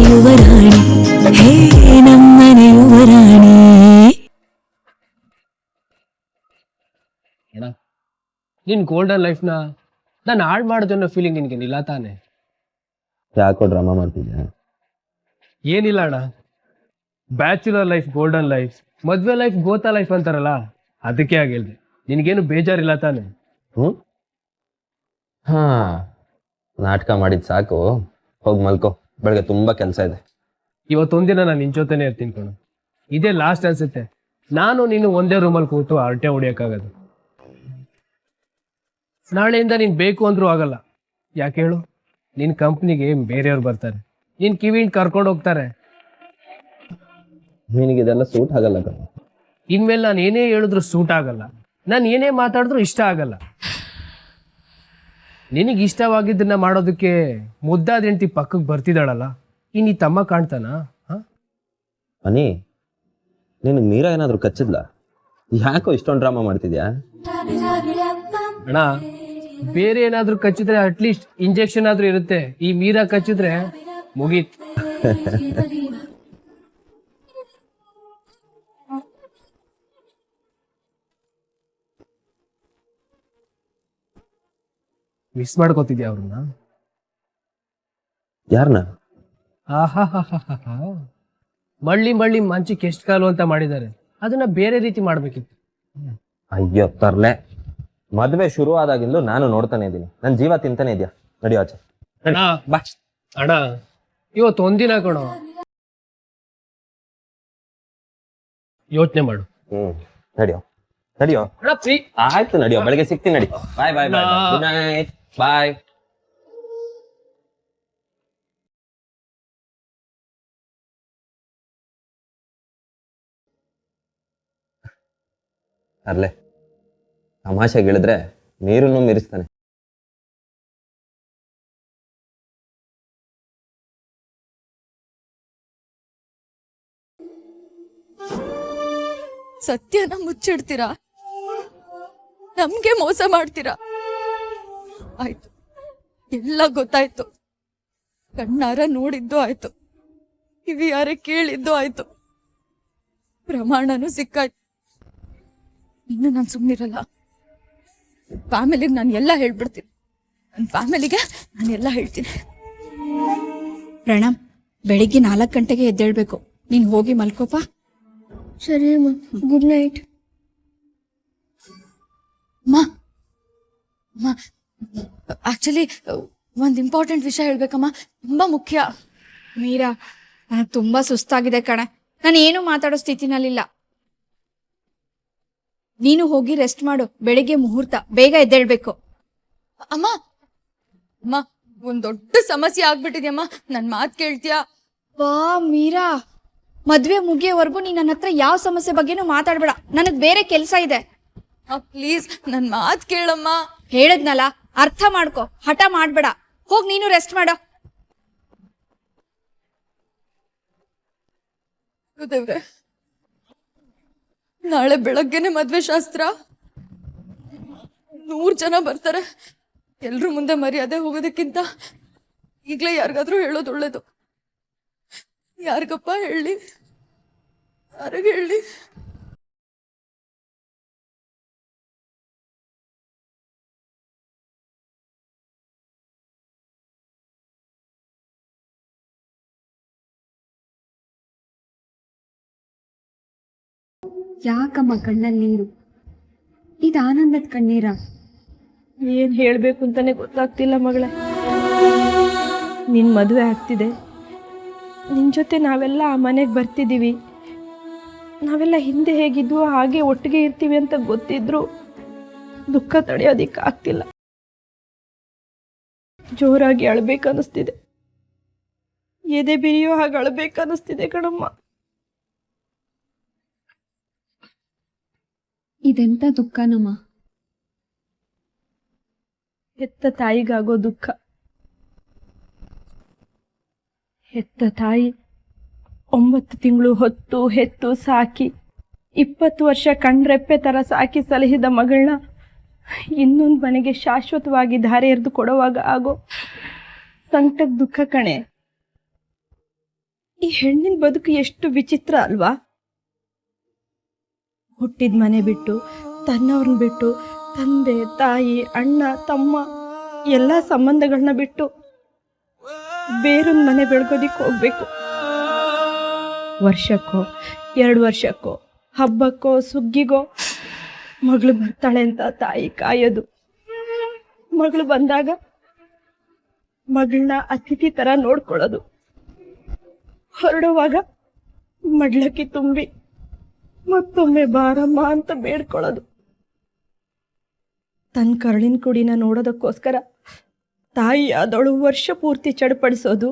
ಯುವರಾಣಿ ಹೇ ನಮ್ಮನೆ ಯುವರಾಣಿ. ಅಣ್ಣ ನಿನ್ ಗೋಲ್ಡನ್ ಲೈಫ್ನ ನಾನು ಹಾಳು ಮಾಡೋದು ಅನ್ನೋ ಫೀಲಿಂಗ್ ನಿನ್ಗೆ ಇಲ್ಲ ತಾನೆ? ಯಾಕೋ ಡ್ರಾಮಾ ಮಾಡ್ತಿದ್ಯಾ? ಏನಿಲ್ಲ ಅಣ್ಣ, ಬ್ಯಾಚುಲರ್ ಲೈಫ್ ಗೋಲ್ಡನ್ ಲೈಫ್, ಮದ್ವೆ ಲೈಫ್ ಗೋತಾ ಲೈಫ್ ಅಂತಾರಲ್ಲ, ಅದಕ್ಕೆ ಆಗಿಲ್ದೆ. ನಿನ್ಗೇನು ಬೇಜಾರಿಲ್ಲ ತಾನೆ? ಹಾ, ನಾಟಕ ಮಾಡಿದ್ ಸಾಕು, ಹೋಗಿ ಮಲ್ಕೋ, ಬೆಳಗ್ಗೆ ತುಂಬಾ ಕೆಲಸ ಇದೆ. ಇವತ್ತೊಂದಿನ ನಾನು ನಿನ್ ಜೊತೆನೆ ಇರ್ತೀನಿ ಕಣೋ. ಇದೇ ಲಾಸ್ಟ್ ಅನ್ಸುತ್ತೆ ನಾನು ನೀನು ಒಂದೇ ರೂಮಲ್ಲಿ ಕೂತು ಹರಟೆ ಹೊಡಿಯಕ್ಕಾಗದು. ನಾಳೆಯಿಂದ ನೀನ್ ಬೇಕು ಅಂದ್ರೂ ಆಗಲ್ಲ. ಯಾಕೆ ಹೇಳು? ನಿನ್ ಕಂಪ್ನಿಗೆ ಬೇರೆಯವ್ರು ಬರ್ತಾರೆ, ನಿನ್ ಕಿವಿನ್ ಕರ್ಕೊಂಡು ಹೋಗ್ತಾರೆ. ನಿನಗಿದೆಲ್ಲ ಸೂಟ್ ಆಗಲ್ಲ ಕಣ. ಇನ್ಮೇಲೆ ನಾನು ಏನೇ ಹೇಳಿದ್ರು ಸೂಟ್ ಆಗಲ್ಲ, ನಾನು ಏನೇ ಮಾತಾಡಿದ್ರು ಇಷ್ಟ ಆಗಲ್ಲ. ನಿನಗೆ ಇಷ್ಟವಾಗಿದ್ದನ್ನ ಮಾಡೋದಕ್ಕೆ ಮುದ್ದಾದ ಹೆಂಡತಿ ಪಕ್ಕಕ್ಕೆ ಬರ್ತಿದ್ದಾಳಲ್ಲ, ಇನ್ನು ಈ ತಮ್ಮ ಕಾಣ್ತಾನ? ಅನಿ, ನಿನಗೆ ಮೀರಾ ಏನಾದ್ರು ಕಚ್ಚಿದ್ಲ? ಯಾಕೋ ಇಷ್ಟೊಂದು ಡ್ರಾಮಾ ಮಾಡ್ತಿದ್ಯಾ? ಅಣ್ಣ, ಬೇರೆ ಏನಾದ್ರೂ ಕಚ್ಚಿದ್ರೆ ಅಟ್ಲೀಸ್ಟ್ ಇಂಜೆಕ್ಷನ್ ಆದ್ರೂ ಇರುತ್ತೆ. ಈ ಮೀರಾ ಕಚ್ಚಿದ್ರೆ ಮುಗೀತ್. ಮಿಸ್ ಮಾಡ್ಕೋತಿದ್ಯಾ ಅವ್ರನ್ನ? ಯಾರನ್ನ? ಮಳ್ಳಿ ಮಳ್ಳಿ ಮಂಚಕ್ಕೆ ಎಷ್ಟು ಕಾಲು ಅಂತ ಮಾಡಿದ್ದಾರೆ, ಅದನ್ನ ಬೇರೆ ರೀತಿ ಮಾಡ್ಬೇಕಿತ್ತು. ಅಯ್ಯೋ ತರ್ಲೆ, ಮದ್ವೆ ಶುರು ಆದಾಗಿಂದು ನಾನು ನೋಡ್ತಾನೆ ಇದ್ದೀನಿ, ನನ್ನ ಜೀವ ತಿಂತಾನೆ ಇದೆಯಾ. ನಡಿಯೋ ಆಚೆ. ಅಣ್ಣ ಬಾ. ಅಣ್ಣ ಇವತ್ತು ಒಂದಿನ ಕಣೋ, ಯೋಚನೆ ಮಾಡು. ನಡಿಯೋ ನಡಿಯೋ. ಅಣ್ಣ ಪ್ರೀ. ಆಯ್ತು ನಡಿಯೋ, ಬೆಳಗ್ಗೆ ಸಿಗ್ತೀನಿ. ನಡಿ. ಬಾಯ್ ಬಾಯ್ ಬಾಯ್. Good night. ಬಾಯ್. ಅರ್ಲೆ, ತಮಾಷೆಗೆ ಹೇಳಿದ್ರೆ ನೀರನ್ನು ಮೀರಿಸ್ತಾನೆ. ಸತ್ಯನ ಮುಚ್ಚಿಡ್ತೀರಾ, ನಮ್ಗೆ ಮೋಸ ಮಾಡ್ತೀರಾ. ಆಯ್ತು, ಎಲ್ಲ ಗೊತ್ತಾಯ್ತು. ಕಣ್ಣಾರ ನೋಡಿದ್ದು ಆಯ್ತು, ಕಿವಿಯಾರ ಕೇಳಿದ್ದು ಆಯ್ತು, ಪ್ರಮಾಣನೂ ಸಿಕ್ಕಾಯ್ತು. ಇನ್ನು ನಾನು ಸುಮ್ಮನಿರಲ್ಲ. ಫ್ಯಾಮಿಲಿಗೆ ನಾನು ಎಲ್ಲ ಹೇಳ್ಬಿಡ್ತೀನಿ. ನನ್ನ ಫ್ಯಾಮಿಲಿಗೆ ನಾನು ಎಲ್ಲ ಹೇಳ್ತೀನಿ. ಪ್ರಣಮ್, ಬೆಳಿಗ್ಗೆ 4 ಗಂಟೆಗೆ ಎದ್ದೇಳ್ಬೇಕು. ನೀನ್ ಹೋಗಿ ಮಲ್ಕೋಪ. ಸರಿ ಅಮ್ಮ, ಗುಡ್ ನೈಟ್. ಅಮ್ಮ, ಆಕ್ಚುಲಿ ಒಂದು ಇಂಪಾರ್ಟೆಂಟ್ ವಿಷಯ ಹೇಳ್ಬೇಕಮ್ಮ, ತುಂಬಾ ಮುಖ್ಯ. ಮೀರಾ, ನನಗೆ ತುಂಬಾ ಸುಸ್ತಾಗಿದೆ ಕಣೆ, ನಾನು ಏನು ಮಾತಾಡೋ ಸ್ಥಿತಿನಲ್ಲಿಲ್ಲ. ನೀನು ಹೋಗಿ ರೆಸ್ಟ್ ಮಾಡು, ಬೆಳಿಗ್ಗೆ ಮುಹೂರ್ತ, ಬೇಗ ಎದ್ದೇಳ್ಬೇಕು. ಅಮ್ಮ ಅಮ್ಮ, ಒಂದ್ ದೊಡ್ಡ ಸಮಸ್ಯೆ ಆಗ್ಬಿಟ್ಟಿದ್ಯಮ್ಮ, ನನ್ ಮಾತ್ ಕೇಳ್ತೀಯಾ? ವಾ ಮೀರಾ, ಮದ್ವೆ ಮುಗಿಯೋವರೆಗೂ ನೀನ್ ನನ್ನ ಹತ್ರ ಯಾವ ಸಮಸ್ಯೆ ಬಗ್ಗೆನೂ ಮಾತಾಡ್ಬೇಡ, ನನಗ್ ಬೇರೆ ಕೆಲ್ಸ ಇದೆ. ಪ್ಲೀಸ್ ನನ್ ಮಾತ್ ಕೇಳಮ್ಮ. ಹೇಳದ್ನಲ್ಲ, ಅರ್ಥ ಮಾಡ್ಕೊ, ಹಠ ಮಾಡ್ಬೇಡ. ಹೋಗ್ ನೀನು ರೆಸ್ಟ್ ಮಾಡು. ದೇವ್ರೆ, ನಾಳೆ ಬೆಳಗ್ಗೆನೆ ಮದ್ವೆ ಶಾಸ್ತ್ರ. 100 ಜನ ಬರ್ತಾರೆ. ಎಲ್ರು ಮುಂದೆ ಮರ್ಯಾದೆ ಹೋಗೋದಕ್ಕಿಂತ ಈಗ್ಲೇ ಯಾರಿಗಾದ್ರೂ ಹೇಳೋದು ಒಳ್ಳೇದು. ಯಾರಿಗಪ್ಪ ಹೇಳಿ? ಯಾರಿಗ ಹೇಳಿ? ಯಾಕಮ್ಮ ಕಣ್ಣಲ್ಲಿ ನೀರು? ಇದು ಆನಂದದ ಕಣ್ಣೀರ? ಏನ್ ಹೇಳ್ಬೇಕು ಅಂತಾನೆ ಗೊತ್ತಾಗ್ತಿಲ್ಲ ಮಗಳೇ. ನಿನ್ ಮದುವೆ ಆಗ್ತಿದೆ, ನಿನ್ ಜೊತೆ ನಾವೆಲ್ಲ ಆ ಮನೆಗೆ ಬರ್ತಿದ್ದೀವಿ. ನಾವೆಲ್ಲ ಹಿಂದೆ ಹೇಗಿದ್ವು ಹಾಗೆ ಒಟ್ಟಿಗೆ ಇರ್ತೀವಿ ಅಂತ ಗೊತ್ತಿದ್ರು ದುಃಖ ತಡೆಯೋದಿಕ್ಕೆ ಆಗ್ತಿಲ್ಲ. ಜೋರಾಗಿ ಅಳ್ಬೇಕನ್ನಿಸ್ತಿದೆ, ಎದೆ ಬಿರಿಯೋ ಹಾಗೆ ಅಳ್ಬೇಕನ್ನಿಸ್ತಿದೆ ಕಣಮ್ಮ. ಇದೆಂತ ದುಃಖನಮ್ಮ? ಹೆತ್ತ ತಾಯಿಗಾಗೋ ದುಃಖ. ಹೆತ್ತ ತಾಯಿ 9 ತಿಂಗಳು ಹೊತ್ತು ಹೆತ್ತು ಸಾಕಿ 20 ವರ್ಷ ಕಣ್ರೆಪ್ಪೆ ತರ ಸಾಕಿ ಸಲಹಿದ ಮಗಳನ್ನ ಇನ್ನೊಂದು ಮನೆಗೆ ಶಾಶ್ವತವಾಗಿ ಧಾರೆ ಎರೆದು ಕೊಡುವಾಗ ಆಗೋ ಸಂಕಟದ ದುಃಖ ಕಣೆ. ಈ ಹೆಣ್ಣಿನ ಬದುಕು ಎಷ್ಟು ವಿಚಿತ್ರ ಅಲ್ವಾ? ಹುಟ್ಟಿದ ಮನೆ ಬಿಟ್ಟು, ತನ್ನವ್ರನ್ನ ಬಿಟ್ಟು, ತಂದೆ ತಾಯಿ ಅಣ್ಣ ತಮ್ಮ ಎಲ್ಲ ಸಂಬಂಧಗಳನ್ನ ಬಿಟ್ಟು ಬೇರೊಂದು ಮನೆ ಬೆಳ್ಗೋದಿಕ್ಕೆ ಹೋಗ್ಬೇಕು. ವರ್ಷಕ್ಕೋ 2 ವರ್ಷಕ್ಕೋ ಹಬ್ಬಕ್ಕೋ ಸುಗ್ಗಿಗೋ ಮಗಳು ಬರ್ತಾಳೆ ಅಂತ ತಾಯಿ ಕಾಯೋದು. ಮಗಳು ಬಂದಾಗ ಮಗಳನ್ನ ಅತಿಥಿ ತರ ನೋಡ್ಕೊಳ್ಳೋದು. ಹೊರಡುವಾಗ ಮಡ್ಲಕ್ಕಿ ತುಂಬಿ ಮತ್ತೊಮ್ಮೆ ಬಾರಮ್ಮ ಅಂತ ಬೇಡ್ಕೊಳ್ಳೋದು. ತನ್ನ ಕರುಳಿನ ಕುಡಿನ ನೋಡೋದಕ್ಕೋಸ್ಕರ ತಾಯಿ ಆದವಳು ವರ್ಷ ಪೂರ್ತಿ ಚಡಪಡಿಸೋದು.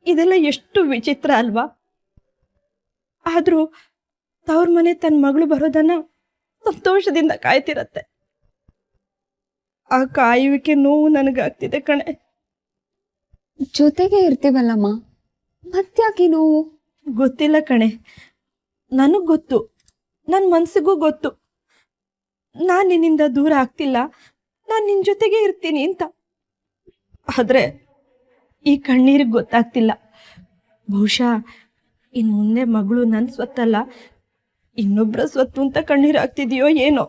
ಇದೆಲ್ಲ ಎಷ್ಟು ವಿಚಿತ್ರ ಅಲ್ವಾ? ಆದ್ರೂ ತವ್ರ ಮನೆ ತನ್ನ ಮಗಳು ಬರೋದನ್ನ ಸಂತೋಷದಿಂದ ಕಾಯ್ತಿರತ್ತೆ. ಆ ಕಾಯುವಿಕೆ ನೋವು ನನಗಾಗ್ತಿದೆ ಕಣೆ. ಜೊತೆಗೆ ಇರ್ತೀವಲ್ಲಮ್ಮ, ಮತ್ತ್ಯಾಕೆ ನೋವು? ಗೊತ್ತಿಲ್ಲ ಕಣೆ, ನನಗ್ ಗೊತ್ತು, ನನ್ನ ಮನ್ಸಿಗೂ ಗೊತ್ತು, ನಾನ್ ನಿನ್ನಿಂದ ದೂರ ಆಗ್ತಿಲ್ಲ, ನಾನ್ ನಿನ್ ಜೊತೆಗೆ ಇರ್ತೀನಿ ಅಂತ. ಆದ್ರೆ ಈ ಕಣ್ಣೀರಿಗೆ ಗೊತ್ತಾಗ್ತಿಲ್ಲ. ಬಹುಶಃ ಇನ್ ಮುಂದೆ ಮಗಳು ನನ್ ಸ್ವತ್ತಲ್ಲ, ಇನ್ನೊಬ್ರ ಸ್ವತ್ತು ಅಂತ ಕಣ್ಣೀರಾಗ್ತಿದೆಯೋ ಏನೋ.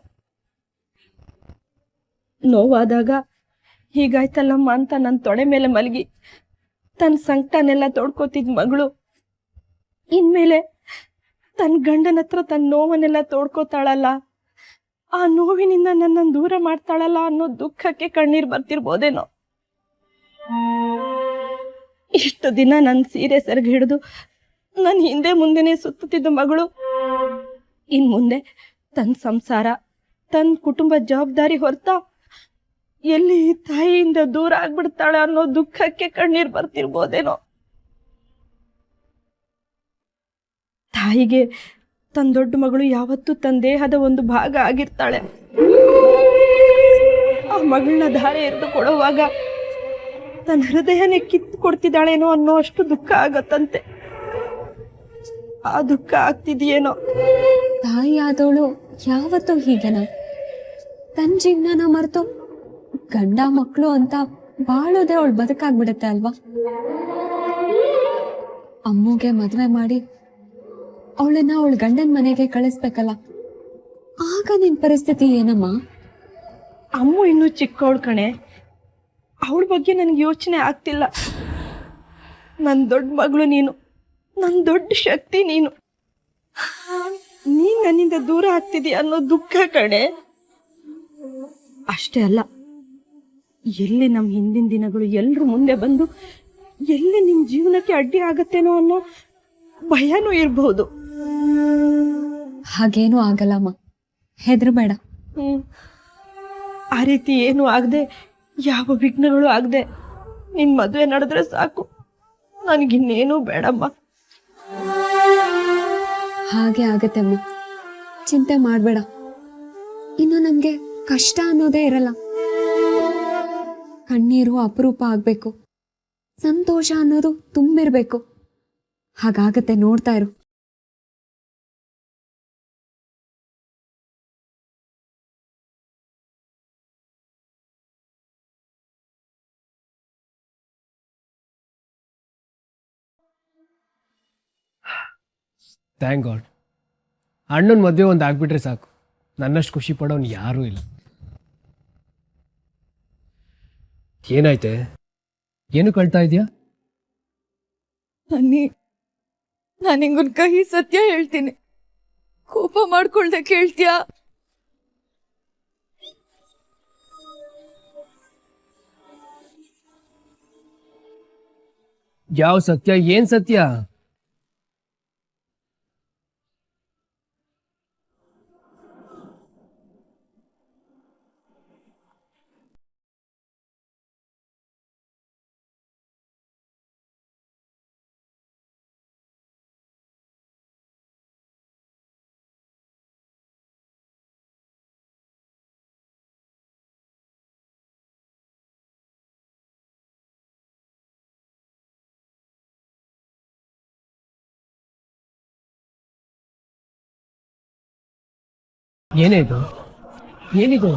ನೋವಾದಾಗ ಹೀಗಾಯ್ತಲ್ಲಮ್ಮ ಅಂತ ನನ್ನ ತೊಡೆ ಮೇಲೆ ಮಲಗಿ ತನ್ನ ಸಂಕಟನೆಲ್ಲ ತೋಡ್ಕೋತಿದ್ ಮಗಳು ಇನ್ಮೇಲೆ ತನ್ನ ಗಂಡನ ಹತ್ರ ತನ್ನ ನೋವನ್ನೆಲ್ಲ ತೋಡ್ಕೋತಾಳಲ್ಲ, ಆ ನೋವಿನಿಂದ ನನ್ನನ್ನು ದೂರ ಮಾಡ್ತಾಳಲ್ಲ ಅನ್ನೋ ದುಃಖಕ್ಕೆ ಕಣ್ಣೀರ್ ಬರ್ತಿರ್ಬೋದೇನೋ. ಇಷ್ಟು ದಿನ ನನ್ನ ಸೀರೆ ಸೆರಗಿ ಹಿಡಿದು ನನ್ನ ಹಿಂದೆ ಮುಂದೆನೆ ಸುತ್ತುತ್ತಿದ್ದ ಮಗಳು ಇನ್ ಮುಂದೆ ತನ್ನ ಸಂಸಾರ, ತನ್ನ ಕುಟುಂಬ ಜವಾಬ್ದಾರಿ ಹೊರತಾ ಎಲ್ಲಿ ತಾಯಿಯಿಂದ ದೂರ ಆಗ್ಬಿಡ್ತಾಳೆ ಅನ್ನೋ ದುಃಖಕ್ಕೆ ಕಣ್ಣೀರ್ ಬರ್ತಿರ್ಬೋದೇನೋ. ತಾಯಿಗೆ ತನ್ನ ದೊಡ್ಡ ಮಗಳು ಯಾವತ್ತೂ ತನ್ನ ದೇಹದ ಒಂದು ಭಾಗ ಆಗಿರ್ತಾಳೆ. ಆ ಮಗಳನ್ನ ಧಾರೆ ಎರೆದು ಕೊಡುವಾಗ ತನ್ನ ಹೃದಯನೇ ಕಿತ್ತು ಕೊಡ್ತಿದ್ದಾಳೇನೋ ಅನ್ನೋ ಅಷ್ಟು ದುಃಖ ಆಗತ್ತಂತೆ. ಆ ದುಃಖ ಆಗ್ತಿದೆಯೇನೋ. ತಾಯಿ ಆದವಳು ಯಾವತ್ತೂ ಹೀಗೆನ ತನ್ನ ಜೀವನನ ಮರೆತು ಗಂಡ ಮಕ್ಕಳು ಅಂತ ಬಾಳೋದೆ ಅವಳು ಬದುಕಾಗ್ಬಿಡುತ್ತೆ ಅಲ್ವಾ? ಅಮ್ಮಗೆ ಮದುವೆ ಮಾಡಿ ಅವಳನ್ನ ಅವಳ ಗಂಡನ ಮನೆಗೆ ಕಳಿಸ್ಬೇಕಲ್ಲ, ಆಗ ನಿನ್ ಪರಿಸ್ಥಿತಿ ಏನಮ್ಮ? ಅಮ್ಮು ಇನ್ನೂ ಚಿಕ್ಕವಳು ಕಣೆ, ಅವಳ ಬಗ್ಗೆ ನನಗೆ ಯೋಚನೆ ಆಗ್ತಿಲ್ಲ. ನನ್ನ ದೊಡ್ಡ ಮಗಳು ನೀನು, ನನ್ನ ದೊಡ್ಡ ಶಕ್ತಿ ನೀನು. ನೀನ್ ನನ್ನಿಂದ ದೂರ ಆಗ್ತಿದೀಯ ಅನ್ನೋ ದುಃಖ ಕಣೆ. ಅಷ್ಟೇ ಅಲ್ಲ, ಎಲ್ಲಿ ನಮ್ಮ ಹಿಂದಿನ ದಿನಗಳು ಎಲ್ರು ಮುಂದೆ ಬಂದು ಎಲ್ಲಿ ನಿಮ್ ಜೀವನಕ್ಕೆ ಅಡ್ಡಿ ಆಗತ್ತೇನೋ ಅನ್ನೋ ಭಯನೂ ಇರಬಹುದು. ಹಾಗೇನೂ ಆಗಲ್ಲಮ್ಮ, ಹೆದರ್ಬೇಡ. ಆ ರೀತಿ ಏನು ಆಗದೆ, ಯಾವ ವಿಘ್ನಗಳು ಆಗದೆ ನಿನ್ ಮದುವೆ ನಡೆದ್ರೆ ಸಾಕು, ನನಗಿನ್ನೇನೂ ಬೇಡಮ್ಮ. ಹಾಗೆ ಆಗತ್ತಮ್ಮ, ಚಿಂತೆ ಮಾಡಬೇಡ. ಇನ್ನು ನಮ್ಗೆ ಕಷ್ಟ ಅನ್ನೋದೇ ಇರಲ್ಲ. ಕಣ್ಣೀರು ಅಪರೂಪ ಆಗ್ಬೇಕು, ಸಂತೋಷ ಅನ್ನೋದು ತುಂಬಿರ್ಬೇಕು. ಹಾಗಾಗತ್ತೆ, ನೋಡ್ತಾ ಇರು. Thank god. ಅಣ್ಣನ ಮದುವೆ ಒಂದು ಆಗ್ಬಿಟ್ರೆ ಸಾಕು, ನನ್ನಷ್ಟು ಖುಷಿ ಪಡೋನು ಯಾರೂ ಇಲ್ಲ. ಏನಾಯ್ತೆ? ಏನು ಕಳ್ತಾ ಇದೆಯಾ? ನಾನು ಹಿಂಗೊಂದು ಕಹಿ ಸತ್ಯ ಹೇಳ್ತೀನಿ, ಕೋಪ ಮಾಡ್ಕೊಳ್ದೆ ಕೇಳ್ತೀಯಾ? ಯಾವ ಸತ್ಯ? ಏನ್ ಸತ್ಯ? ಏನಾಯ್ತು? ಏನಿದು?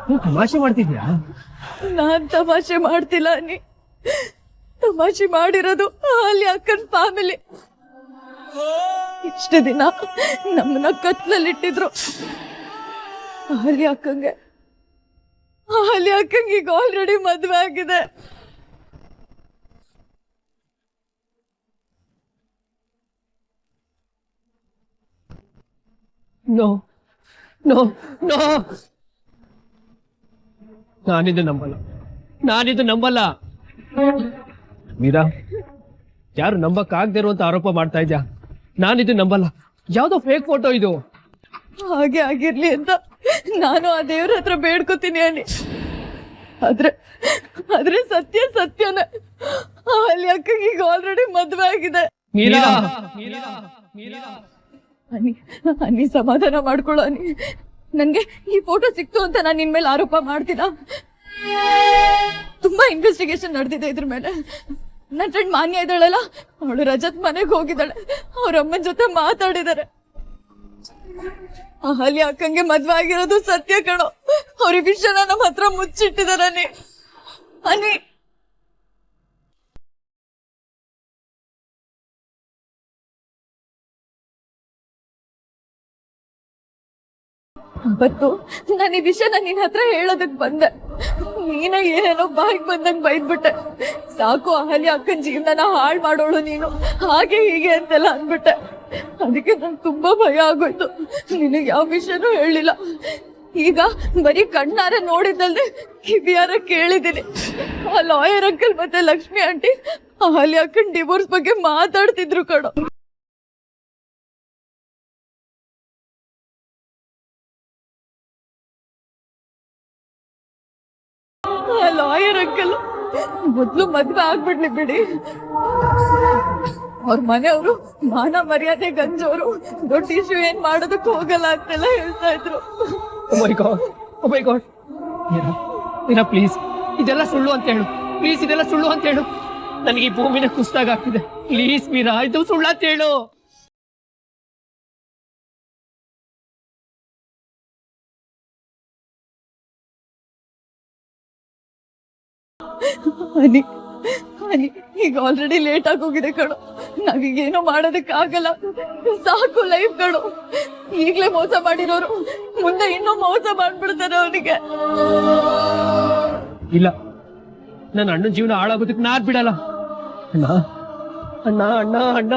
ನೀನು ತಮಾಷೆ ಮಾಡ್ತಿದ್ಯಾ? ನಾನ್ ತಮಾಷೆ ಮಾಡ್ತಿಲ್ಲ. ತಮಾಷೆ ಮಾಡಿರೋದು ಅಲ್ಲಿ ಅಕ್ಕನ ಫ್ಯಾಮಿಲಿ. ಇಷ್ಟು ದಿನ ನಮ್ಮನ್ನ ಕತ್ಲಲ್ಲಿಟ್ಟಿದ್ರು. ಅಲ್ಲಿ ಅಕ್ಕಂಗೆ ಈಗ ಆಲ್ರೆಡಿ ಮದ್ವೆ ಆಗಿದೆ. ನೋ ನೋ ನೋ, ನಾನಿದು ನಂಬಲ್ಲ. ಮೀರಾ, ಯಾರು ನಂಬಕ್ಕಾಗದೇ ಇರುವಂತ ಆರೋಪ ಮಾಡ್ತಾ ಇದ್ಯಾ? ನಾನಿದು ನಂಬಲ್ಲ. ಯಾವ್ದೋ ಫೇಕ್ ಫೋಟೋ ಇದು. ಹಾಗೆ ಆಗಿರ್ಲಿ ಅಂತ ನಾನು ಆ ದೇವ್ರ ಹತ್ರ ಬೇಡ್ಕೋತೀನಿ ಅನ್ನಿ. ಆದ್ರೆ ಸತ್ಯನೇ ಅಲ್ಲಿ ಅಕ್ಕಂಗೆ ಈಗ ಆಲ್ರೆಡಿ ಮದ್ವೆ ಆಗಿದೆ. ಮೀರಾ, ಅನ್ನಿ ಸಮಾಧಾನ ಮಾಡ್ಕೊಳ್ಳೋ ಅನ್ನಿ. ನನ್ಗೆ ಈ ಫೋಟೋ ಸಿಕ್ತು ಅಂತ ನಾನು ನಿನ್ ಮೇಲೆ ಆರೋಪ ಮಾಡ್ತೀನ? ತುಂಬಾ ಇನ್ವೆಸ್ಟಿಗೇಷನ್ ನಡೆದಿದೆ ಇದ್ರ ಮೇಲೆ. ನನ್ನ ಫ್ರೆಂಡ್ ಮಾನ್ಯ ಇದ್ದಾಳಲ್ಲ, ಅವಳು ರಜತ್ ಮನೆಗೆ ಹೋಗಿದ್ದಾಳೆ. ಅವ್ರ ಅಮ್ಮನ ಜೊತೆ ಮಾತಾಡಿದಾರೆ. ಅಲ್ಲಿ ಅಕ್ಕಂಗೆ ಮದ್ವೆ ಆಗಿರೋದು ಸತ್ಯ ಕಣೋ. ಅವ್ರ ವಿಷಯನ ನಮ್ಮ ಹತ್ರ ಮುಚ್ಚಿಟ್ಟಿದಾರೆ ಅನ್ನಿ. ಅವತ್ತು ನಾನು ಈ ವಿಷಯನ ನಿನ್ ಹತ್ರ ಹೇಳೋದಕ್ ಬಂದೆ. ನೀನೇ ಏನೇನೋ ಬಾಯಿಗೆ ಬಂದಂಗ್ ಬೈದ್ಬಿಟ್ಟೆ. ಸಾಕು ಅಹಲ್ಯ ಅಕ್ಕನ ಜೀವನನ ಹಾಳು ಮಾಡೋಳು ನೀನು, ಹಾಗೆ ಹೀಗೆ ಅಂತೆಲ್ಲ ಅಂದ್ಬಿಟ್ಟೆ. ಅದಕ್ಕೆ ನಂಗೆ ತುಂಬಾ ಭಯ ಆಗೋಯ್ತು. ನಿನಗೆ ಯಾವ ವಿಷಯನೂ ಹೇಳಿಲ್ಲ. ಈಗ ಬರೀ ಕಣ್ಣಾರ ನೋಡಿದ್ದಲ್ದೆ ಕಿವಿಯಾರ ಕೇಳಿದ್ದೀನಿ. ಆ ಲಾಯರ್ ಅಂಕಲ್ ಮತ್ತೆ ಲಕ್ಷ್ಮಿ ಆಂಟಿ ಅಹಲ್ಯ ಅಕ್ಕನ ಡಿವೋರ್ಸ್ ಬಗ್ಗೆ ಮಾತಾಡ್ತಿದ್ರು ಕಣೋ. ಲಾಯರ್ ಅಂಕಲ್ ಮೊದ್ಲು ಮದ್ವೆ ಆಗ್ಬಿಡ್ಲಿ ಬಿಡಿ. ಅವ್ರ ಮನೆಯವರು ಮಾನ ಮರ್ಯಾದೆ ಗಂಜವರು, ದೊಡ್ಡ ಇಶ್ಯೂ ಏನ್ ಮಾಡೋದಕ್ಕೆ ಹೋಗಲ್ಲ ಅಂತೆಲ್ಲ ಹೇಳ್ತಾ ಇದ್ರು. ಓ ಮೈ ಗಾಡ್, ಮೀರಾ ಪ್ಲೀಸ್ ಇದೆಲ್ಲ ಸುಳ್ಳು ಅಂತ ಹೇಳು. ಪ್ಲೀಸ್ ಇದೆಲ್ಲ ಸುಳ್ಳು ಅಂತ ಹೇಳು. ನನಗೆ ಈ ಭೂಮಿನ ಕುಸ್ತಾಗ ಆಗ್ತಿದೆ. ಪ್ಲೀಸ್ ಮೀರಾ, ಇದು ಸುಳ್ಳು ಅಂತ ಹೇಳು. ಅನಿ ಈಗ ಆಲ್ರೆಡಿ ಲೇಟ್ ಆಗೋಗಿದೆ ಕಣೋ. ನಾವೀಗೇನೋ ಮಾಡೋದಕ್ಕಾಗಲ್ಲ. ಸಾಕು ಲೈಫ್ ಕಣೋ. ಈಗ್ಲೇ ಮೋಸ ಮಾಡಿರೋರು ಮುಂದೆ ಇನ್ನೂ ಮೋಸ ಮಾಡ್ಬಿಡ್ತಾರೆ ಅವನಿಗೆ. ಇಲ್ಲ, ನನ್ನ ಅಣ್ಣನ ಜೀವನ ಹಾಳಾಗೋದಕ್ಕೆ ನಾನ್ ಬಿಡಲ್ಲ. ಅಣ್ಣ ಅಣ್ಣ ಅಣ್ಣ ಅಣ್ಣ